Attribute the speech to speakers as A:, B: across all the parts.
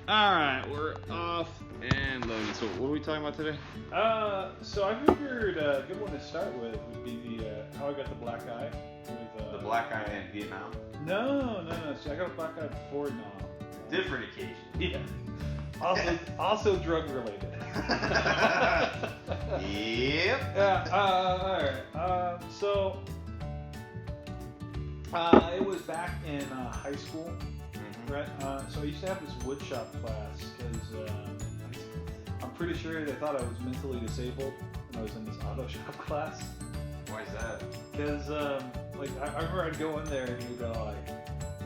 A: Alright, we're off and loading. So what are we talking about today?
B: So I figured a good one to start with would be the how I got the black eye. With,
C: The black eye in Vietnam.
B: No. See, I got a black eye before now.
C: Different occasion.
B: Yeah. Also drug related.
C: Yep.
B: Yeah. Alright. So it was back in high school. Right. So I used to have this woodshop class because I'm pretty sure they thought I was mentally disabled when I was in this auto shop class.
C: Why is that?
B: Because I remember I'd go in there and he'd go like,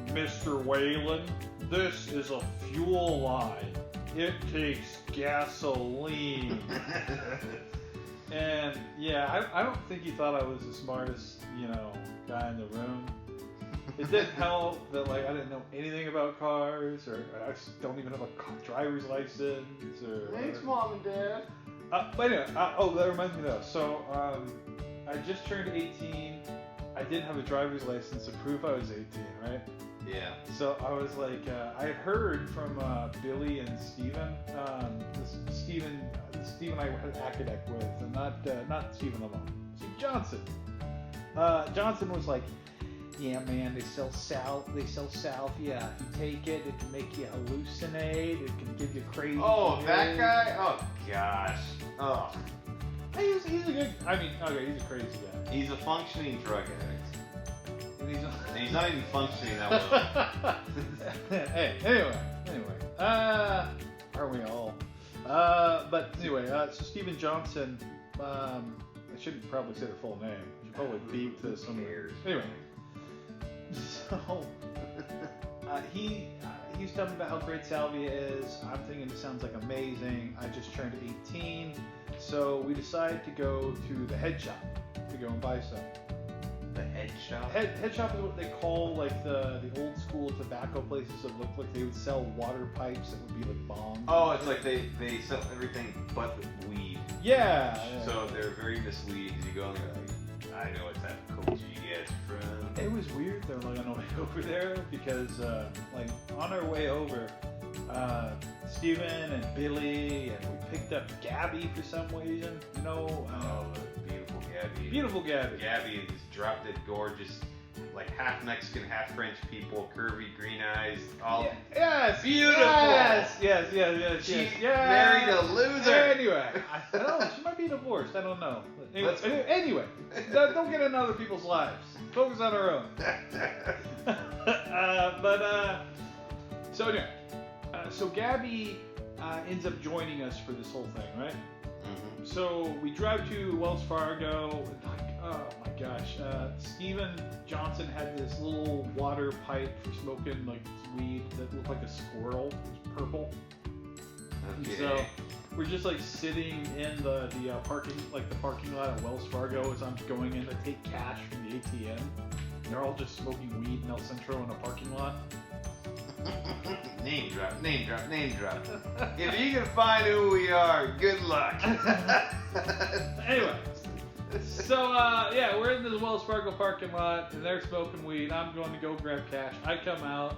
B: "Mr. Whalen, this is a fuel line. It takes gasoline." And yeah, I don't think he thought I was the smartest, guy in the room. It didn't help that I didn't know anything about cars, or I just don't even have a driver's license. Or
C: Thanks, Mom and Dad.
B: But anyway, that reminds me though. So I just turned 18. I didn't have a driver's license to prove I was 18, right?
C: Yeah.
B: So I was like, I had heard from Billy and Steven. Steven I had academic with, and not Steven alone. Steve Johnson. Johnson was like, "Yeah, man, they sell salvia. If you take it, it can make you hallucinate. It can give you crazy."
C: Oh, that guy? Oh, gosh. Oh.
B: Hey, he's a good. He's a crazy guy.
C: He's a functioning drug addict.
B: And
C: And he's not even functioning that well.
B: Hey, anyway. Aren't we all? But anyway, so Steven Johnson. I shouldn't probably say the full name. I should probably beep to some ears. Anyway. So he's telling me about how great Salvia is. I'm thinking it sounds like amazing. I just turned 18, so we decided to go to the head shop to go and buy some.
C: The head shop?
B: Head shop is what they call the old school tobacco places that look like they would sell water pipes that would be like bongs.
C: Oh, it's like they sell everything but weed.
B: Yeah.
C: So they're very misleading. You go and you're like, I know what type of culture you guys are from.
B: It was weird though, on our way over there, because on our way over, Steven and Billy, and we picked up Gabby for some reason.
C: Oh, beautiful Gabby.
B: Beautiful Gabby.
C: Gabby is drop dead gorgeous, like half Mexican, half French people, curvy, green eyes, all
B: yes,
C: beautiful.
B: Yes.
C: She married a loser.
B: Anyway, I don't know. She might be divorced. I don't know. Anyway, don't get in other people's lives. Focus on our own. So Gabby ends up joining us for this whole thing, right?
C: Mm-hmm.
B: So we drive to Wells Fargo. Oh my gosh, Steven Johnson had this little water pipe for smoking weed that looked like a squirrel. It was purple.
C: Okay.
B: And so we're just sitting in the parking lot at Wells Fargo as I'm going in to take cash from the ATM. They're all just smoking weed in El Centro in a parking lot.
C: Name drop. If you can find who we are, good luck.
B: Anyway, so we're in this Wells Fargo parking lot, and they're smoking weed. I'm going to go grab cash. I come out.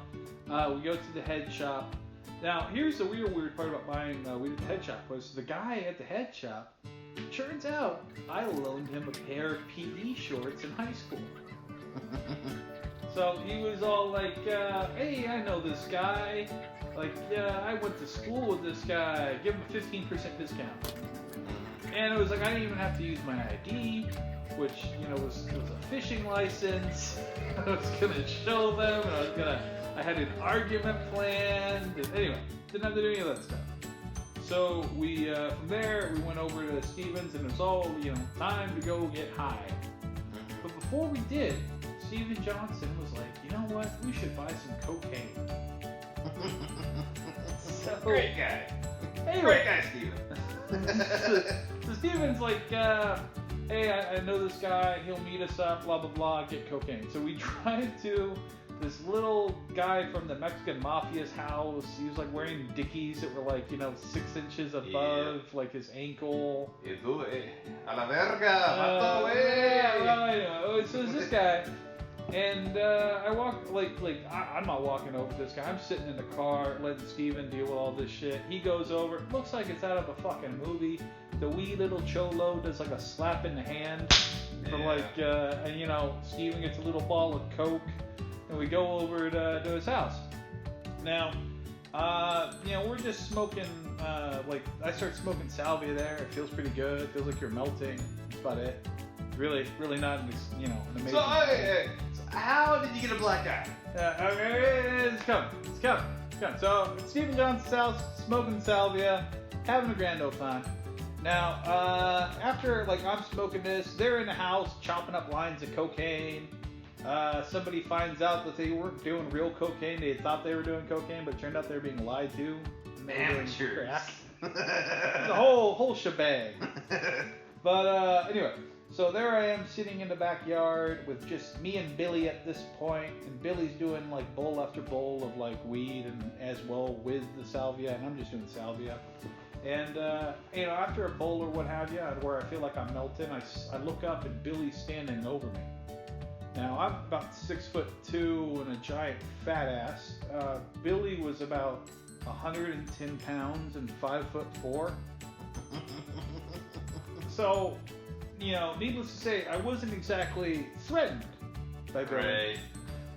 B: We go to the head shop. Now, here's the weird part about buying weed at the head shop was the guy at the head shop. Turns out I loaned him a pair of PE shorts in high school. So he was all like, "Hey, I know this guy. I went to school with this guy. Give him a 15% discount." And it was I didn't even have to use my ID, which was a fishing license. I was gonna show them, and I had an argument planned. And anyway, didn't have to do any of that stuff. So we from there we went over to Steven's, and it was all time to go get high. But before we did, Steven Johnson was like, "You know what? We should buy some cocaine."
C: Great guy.
B: Anyway.
C: Great guy, Steven.
B: So Steven's like, "Hey, I know this guy. He'll meet us up. Blah blah blah. Get cocaine." So we drive to this little guy from the Mexican mafia's house. He was wearing Dickies that were 6 inches above his ankle.
C: A la verga, vato,
B: So it's this guy. And I walk, I'm not walking over to this guy. I'm sitting in the car, letting Steven deal with all this shit. He goes over. It looks like it's out of a fucking movie. The wee little cholo does like a slap in the hand. For and you know, Steven gets a little ball of Coke. And we go over to his house. Now, you know, we're just smoking, I start smoking Salvia there. It feels pretty good. It feels like you're melting. That's about it. Really not, an amazing.
C: So, how did you get a black eye?
B: It's coming. So, it's Stephen Johnson's house, smoking Salvia, having a grand old time. Now, after, I'm smoking this, they're in the house chopping up lines of cocaine. Somebody finds out that they weren't doing real cocaine. They thought they were doing cocaine, but it turned out they were being lied to.
C: Amateurs.
B: The whole shebang. But, anyway. So there I am sitting in the backyard with just me and Billy at this point, and Billy's doing bowl after bowl of weed and as well with the Salvia, and I'm just doing Salvia. And after a bowl or what have you, where I feel like I'm melting, I look up and Billy's standing over me. Now I'm about 6'2" and a giant fat ass. Billy was about 110 pounds and 5'4". So, needless to say, I wasn't exactly threatened by Billy.
C: Right.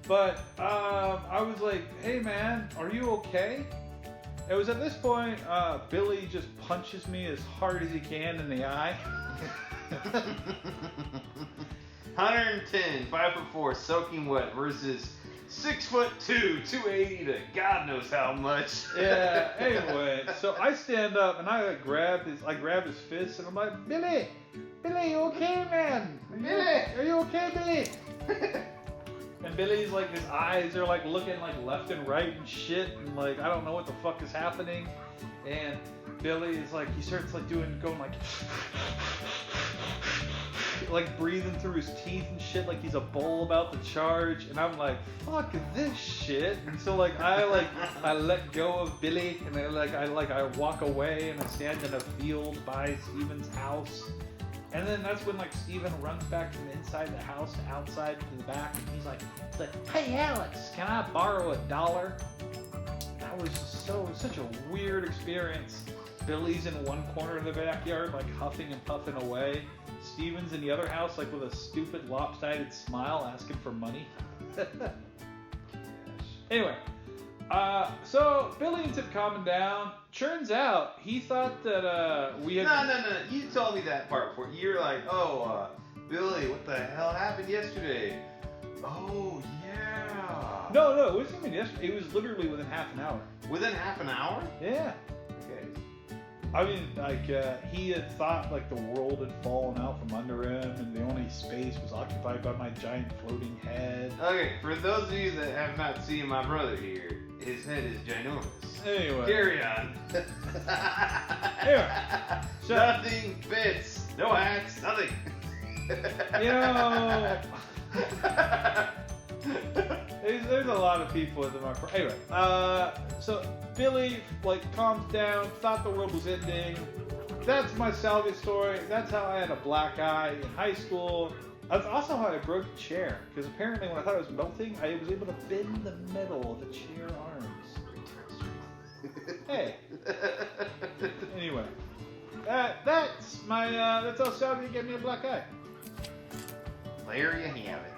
B: But I was like, hey man, are you okay? It was at this point, Billy just punches me as hard as he can in the eye.
C: 110, 5'4", soaking wet versus 6'2", 280 to God knows how much.
B: Yeah. Anyway, so I stand up and I grab his fist and I'm like, Billy, you okay, man? Are you okay, Billy? And Billy's his eyes are looking left and right and shit, and I don't know what the fuck is happening. And Billy is he starts going breathing through his teeth and shit like he's a bull about to charge. And I'm like, fuck this shit. And so I let go of Billy and I walk away and I stand in a field by Steven's house. And then that's when Steven runs back from inside the house to outside to the back, and he's like, hey Alex, can I borrow $1? That was such a weird experience. Billy's in one corner of the backyard huffing and puffing away. Steven's in the other house with a stupid lopsided smile asking for money. Anyway, so Billy ends up calming down. Turns out he thought that we had.
C: No. You told me that part before. You're like, Billy, what the hell happened yesterday? Oh yeah.
B: No, it wasn't even yesterday. It was literally within half an hour.
C: Within half an hour?
B: Yeah.
C: Okay.
B: I mean, he had thought the world had fallen out from under him, and the only space was occupied by my giant floating head.
C: Okay, for those of you that have not seen my brother here, his head is ginormous. Anyway. Carry on.
B: Anyway. So,
C: nothing fits. No hats, nothing.
B: There's a lot of people in my. Anyway, so Billy calms down, thought the world was ending. That's my Salvia story. That's how I had a black eye in high school. That's also how I broke a chair, because apparently when I thought it was melting, I was able to bend the metal of the chair arms. Hey. Anyway, that's how Salvia gave me a black eye.
C: There you have it.